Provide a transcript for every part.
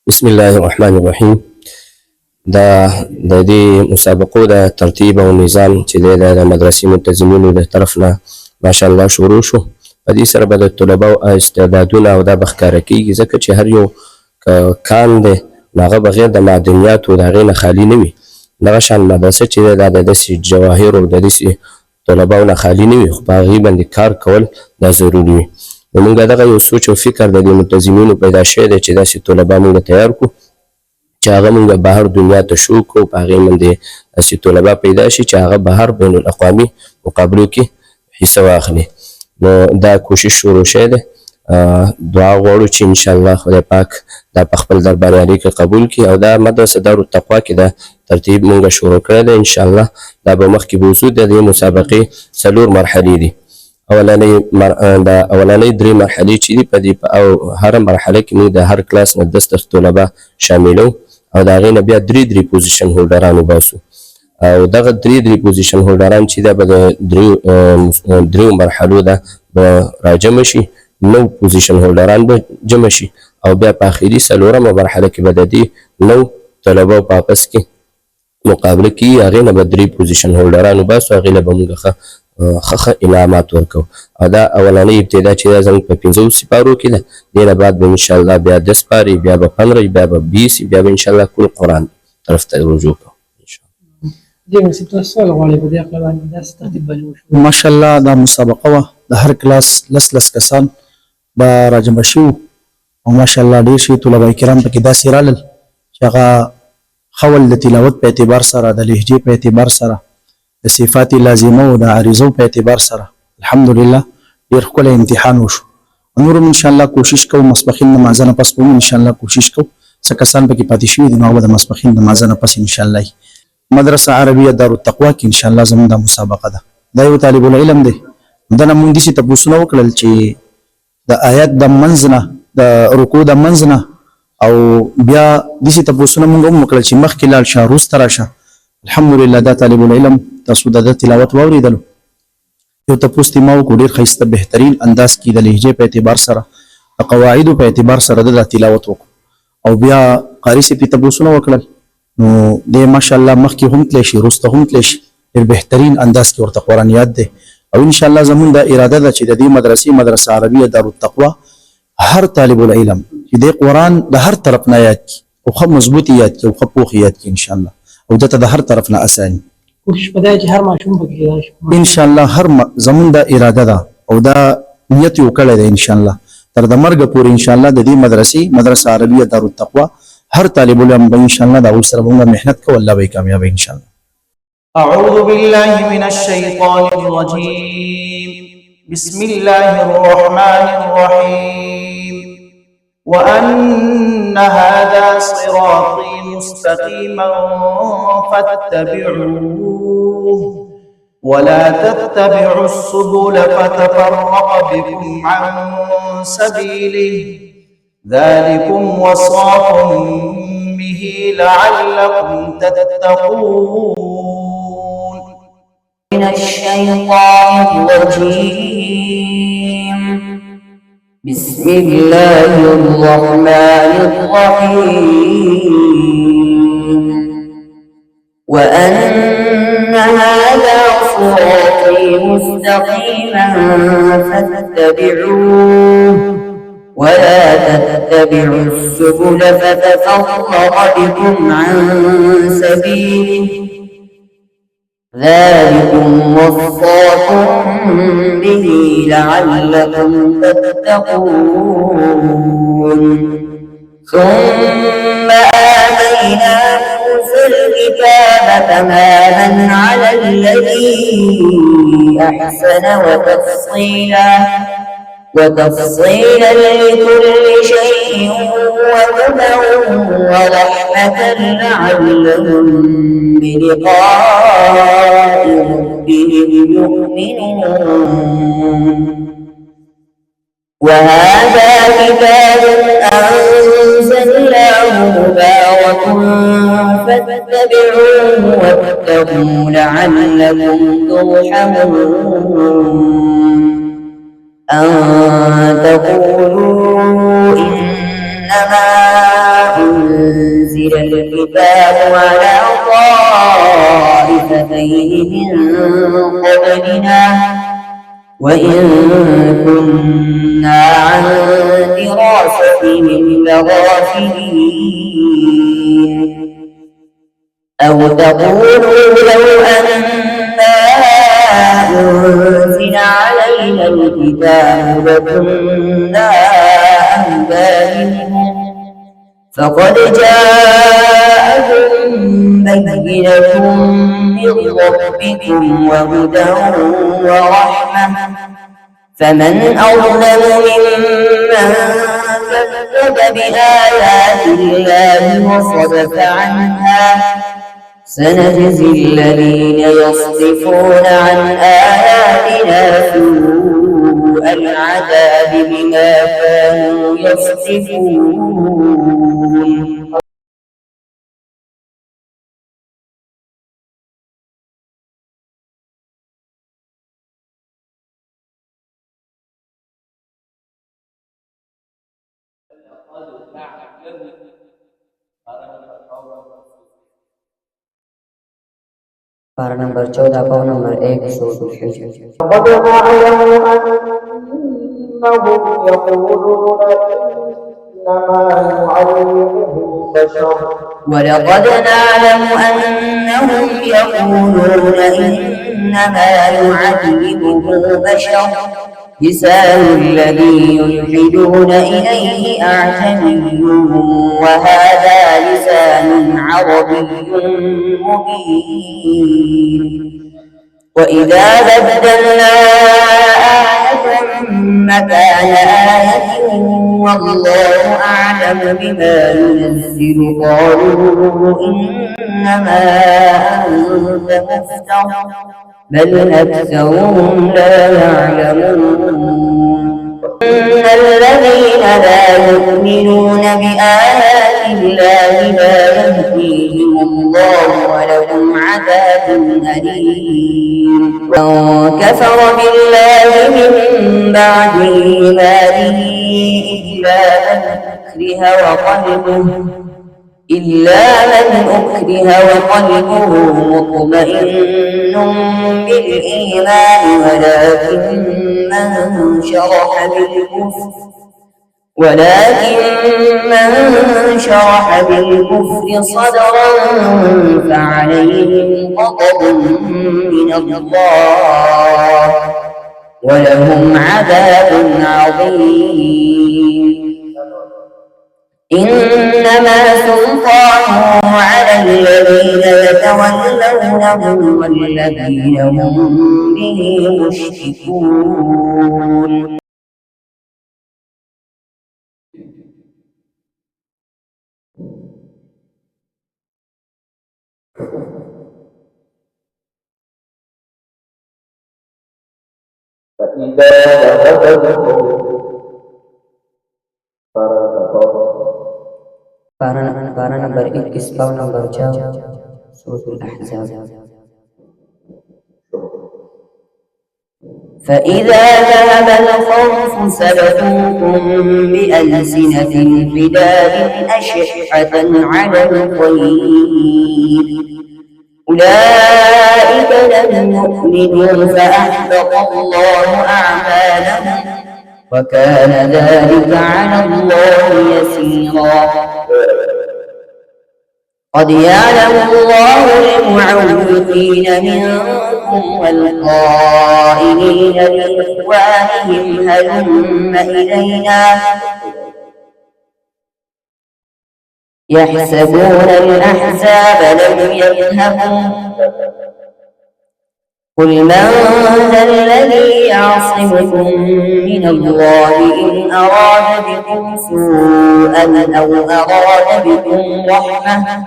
بسم الله الرحمن الرحیم. دا د دې مسابقو د ترتیب او نظام چې د مدرسې منتظمینو د طرف نه ماشاءالله شروع شو. په دې سره به د طلباو استعدادونه او دا به ښکاره کېږي، ځکه چې هر یو کان دی نو هغه بغیر د معدنیاتو د هغې نه خالي نه وي. دغه شان مدرسه چې دی دا د داسې جواهرو د داسې طلباو نه خالي نه وي، خو په هغې باندې کار کول دا ضروري وي. نو موږ دغه یو سوچ او فکر د دې منتظمینو پیدا شوی دی چې داسې طلبا موږ تیار کړو چې هغه موږ بهر دنیا ته شو کړو، په هغې باندې داسې طلبا پیدا شي چې هغه بهر بین الاقوامي مقابلو کې حصه واخلي. نو دا کوشش شروع شوی دی. دعا غواړو چې انشاءالله خدای پاک دا په خپل درباریالۍ کې قبول کړي، او دا مدرسه دارالتقوا کې دا ترتیب موږ شروع کړی دی. انشاءالله دا به مخکې به وځو. د دې مسابقې 4 مرحلې دي. اولنۍ 3 مرحلې چې دي په دې او هره مرحله کې موږ د هر کلاس نه 10 طلبه شاملو، او د هغې نه بیا 3 پوزیشن هولډران وباسو. او دغه 3 پوزیشن هولډران چې دا به د 3 مرحلو ده به راجمع شي، 9 پوزیشن هولډران به جمع شي، او بیا په آخري 4مه مرحله کې به د دې 9 طلبو په آپس کې مقابله کېږي. هغې نه به 3 پوزیشن هولډران وباسو، هغې له به موږ ښه انعامات ورکو. او دا اولنۍ ابتدا چې دا زموږ په 5 سپارو کې ده، دې نه بعد به انشاءالله بیا 10 سپارې، بیا به 15، بیا به 20، بیا به انشاءالله کل قرآن طرف ته رجوع کوو. ماشاءالله دا مسابقه وه، د هر کلاس 10 کسان به راجمع شوي، او ماشاءالله ډېر شي طلبه کرام پکې داسې رالل چې هغه خول د تلاوت په اعتبار سره، د لهجې په اعتبار سره، د صفات لازمه او د عارضو په اعتبار سره الحمدلله ډېر ښکلی امتحان وشو. نور هم انشاءالله کوشش کوو ماسپښین د لمانځه نه پس به هم انشاءالله کوشش کوو، څه کسان پکې پاتې شوي دي نو هغه به د ماسپښین د لمانځه نه پس انشاءالله مدرسه عربیه دارالتقوا کې انشاءالله زموږ دا مسابقه ده. دا یو طالب العلم دی، دنه مونږ داسې تپوسونه وکړل چې د آیات د منځ نه، د رکوع د منځ نه، او بیا داسې تپوسونه مونږ هم وکړل چې مخکې لاړ شه وروسته راشه. الحمدلله دا طالب العلم تاسو د تلاوت واورېدلو، یو تپوس ترې ما وکړو ډېر ښایسته بهترین انداز کې د لهجې په اعتبار سره، د قواعدو په اعتبار سره د تلاوت وکړو، او بیا قاري صاحب ترې تپوسونه وکړل، نو دی ماشاءالله مخکې هم تللی شي وروسته هم تللی شي، ډېر بهترین انداز کې ورته قرآن یاد دی. او انشاءالله زمونږ دا اراده ده چې د دې مدرسې مدرسه عربیه دارالتقوا هر طالب العلم چې دی قرآن د هر طرف نه یاد کړي، او ښه مضبوط یاد کړي، او ښه پوخ یاد کړي انشاءالله، او دته د هر طرف نه اساني کوشش په دی چې هر ماشوم پکې راشي انشاءالله. زمونږ دا اراده ده او دا نیت یې وکړی دی انشاءالله تر د مرګه پورې انشاءالله د دې مدرسې مدرسه عربیه دارالتقوا هر طالب علم به انشاءالله د هغوی سره به موږ محنت کوو، الله به یې کامیابوي انشاءالله. أعوذ بالله من الشيطان الرجيم. بسم الله الرحمن الرحيم. وأن هذا صراطي مستقيما فاتبعوه ولا تتبعوا السبل فتفرق بكم عن سبيله ذلكم وصاكم به لعلكم تتقون. من الشيطان الرجيم. بسم الله الرحمن الرحيم. وأن هذا صراطي مستقيما فاتبعوه ولا تتبعوا السبل فتفرق بكم عن سبيله ذلكم وصاكم به لعلكم تتقون. ثم آتينا موسى الكتاب تماما على الذي أحسن وتفصيلا لكل شيء وهدى ورحمة لعلهم بلقاء ربهم يؤمنون. وهذا كتاب أنزلناه مبارك فاتبعوه واتقوا لعلكم ترحمون. أن تقولوا إنما ننزل الكتاب على طائفتين من قبلنا وإن كنا عن دراستهم لغافلين أو تقولوا لو أنا أنزل علينا الكتاب لكنا أهدى منهم فقد جاءكم بينة من ربكم وهدى ورحمة فمن أظلم ممن كذب بآيات الله وصدف عنها سنجزي الذين يصدفون عن آياتنا سوء العذاب بما كانوا يصدفون. Para nomor 14 atau nomor 1 surah Al-Hijr. لقد نعلم أنهم يقولون إنما يعلمه بشر ولقد نعلم أنهم يقولون إنما يعلمه بشر لسان الذي يلحدون إليه أعجمي وهذا لسان عربي مبين وإذا بدلنا آية مكان آية والله أعلم بما ينزل قالوا إنما أنت مفتر بل أكثرهم لا يعلمون إن الذين لا يؤمنون بآيات الله لا يهديهم الله ولهم عذاب أليم من كفر بالله من بعد إيمانه إلا من أكره وقلبه مطمئن بالإيمان ولكن من شرح بالكفر صدرا فعليهم غضب من الله ولهم عذاب عظيم إنما سلطانه على الذين يتولونه والذين هم به مشركون. فإذا ذهب القوم Para nomor ikisbau nomor jauh Suratul Ahzab. فإذا ذهب الخوف سلكوكم بألسنة حداد أشحة على الخير أولئك لم يؤمنوا فأحبط الله أعمالهم وكان ذلك على الله يسيرا. قد يعلم الله المعوقين منكم والقائلين لإخوانهم هلم إلينا يحسبون الأحزاب لم يذهبوا قل من ذا الذي يعصمكم من الله إن أراد بكم سوءا أو أراد بكم رحمة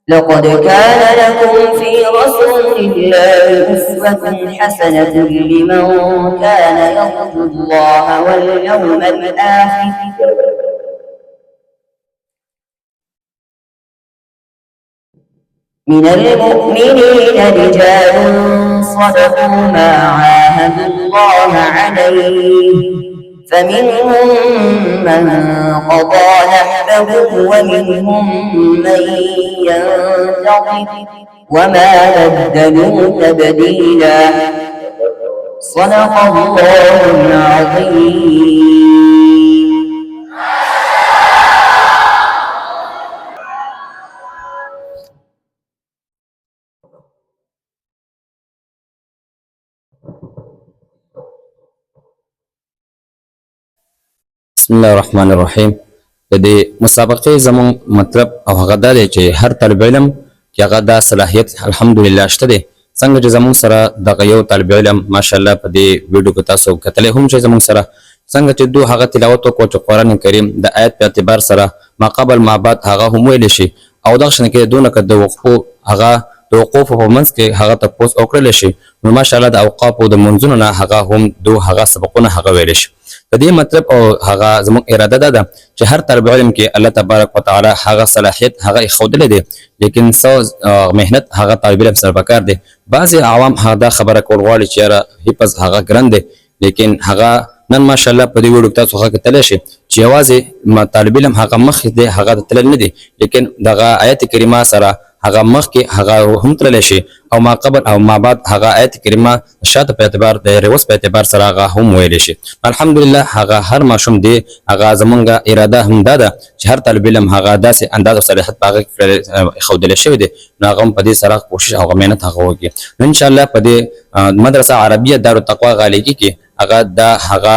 لقد كان لكم في رسول الله أسوة حسنة لمن كان يرجو الله واليوم الآخر من المؤمنين رجال صدقوا ما عاهدوا الله عليه فمنهم من قضى نحبه ومنهم من ينتظر وما بدلوا تبديلا. صدق الله العظيم. بسم الله الرحمن الرحیم. د دې مسابقې زمون مطلب او هغه دا دی چې هر طالب علم چې هغه دا صلاحیت الحمدلله شته دی، څنګه چې زمون سره دغه یو طالب علم ماشاءالله په دې ویډیو کې تاسو کتلی هم چې زمون سره څنګه چې دو هغه تلاوت وکړو چې قرآن کریم د آیت په اعتبار سره ما قبل ما بعد هغه هم ویلی شي، او دغه شان کې دونه که د وقفو هغه د وقوف په منځ کې هغه تپوس وکړلی شي، نو ماشاءالله د اوقافو د منځونو نه هغه هم دو هغه سبقونه هغه ویلی شي. د دې مطلب او هغه زموږ اراده ده چې هر طالب علم کې الله تبارک وتعالی هغه صلاحیت هغه ښودلی دی، لیکن څه محنت هغه طالب علم سره پکار دی. بعضې عوام هغه دا خبره کول غواړي چې یاره حفظ هغه ګران دی، لیکن هغه نن ماشاءالله په دې ویډیو کې تاسو هغه کتلی شي چې یوازې طالب علم هغه مخکې دی هغه تللی نه دی، لیکن دغه آیت کریمه سره هغه مخکې هغه هم تللی شي، او ما قبل او ما بعد هغه آیت کریمه شاته په اعتبار د ریوس په اعتبار سره هغه هم ویلی شي. الحمدلله هغه هر ماشوم دی هغه زمونږ اراده هم دا ده چې هر طالب علم هغه داسې انداز او صلاحیت په هغه ښودلی شوی دی، نو هغه هم په دې سره کوشش او محنت هغه وکړي. نو انشاءالله په دې مدرسه عربیه دارالتقوا غالیګي کې هغه دا هغه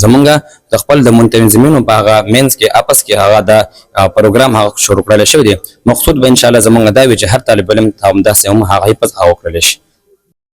زمونږ د خپل د منتظمینو په هغه مینس کې اپس کې هغه دا پروګرام هغه شروع کړل شوی دی. مقصود به ان شاء الله زمونږ دا وي چې هر طالب علم ته همداسې هم هغه حفظ او کړلی شي.